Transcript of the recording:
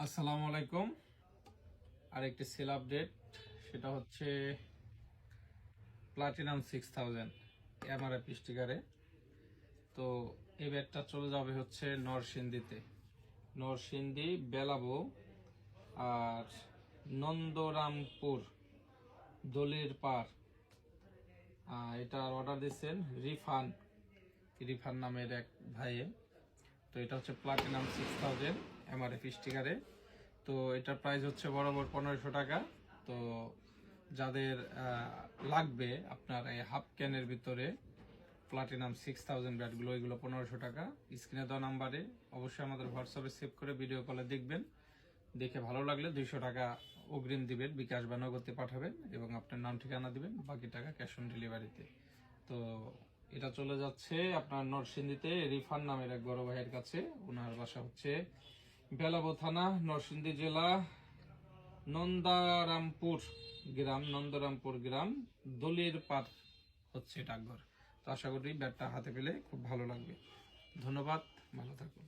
আসসালামু আলাইকুম। আরেকটি সেল আপডেট, সেটা হচ্ছে প্লাটিনাম 6000 এমআরএফ স্টিকারে। তো এই ব্যাটটা চলে যাবে হচ্ছে নরসিংদী বেলাবো আর নন্দরামপুর দলির পাড়। এটার অর্ডার দিচ্ছেন রিফান নামের এক ভাইয়ে। তো এটা হচ্ছে প্লাটিনাম 6000 এমআরএফ স্টিকারে। তো এটার প্রাইস হচ্ছে বরাবর 1500 টাকা। তো যাদের লাগবে আপনার এই হাফ ক্যানের ভিতরে প্লাটিনাম 6000 ব্যাটগুলো, এগুলো 1500 টাকা। স্ক্রিনে দেওয়া নাম্বারে অবশ্যই আমাদের হোয়াটসঅ্যাপে সেভ করে ভিডিও কলে দেখবেন। দেখে ভালো লাগলে 200 টাকা অগ্রিম দিবেন, বিকাশ বা নগদে পাঠাবেন এবং আপনার নাম ঠিকানা দিবেন, বাকি টাকা ক্যাশ অন ডেলিভারিতে। তো এটা চলে যাচ্ছে আপনার নরসিংদীতে রিফান নামের এক বড় ভাইয়ের কাছে। ওনার বাসা হচ্ছে বেলাবো থানা, নরসিংদী জেলা, নন্দরামপুর গ্রাম, দলির পাড় হচ্ছে ডাকঘর। তো আশা করি ব্যাটটা হাতে পেলে খুব ভালো লাগবে। ধন্যবাদ, ভালো থাকুন।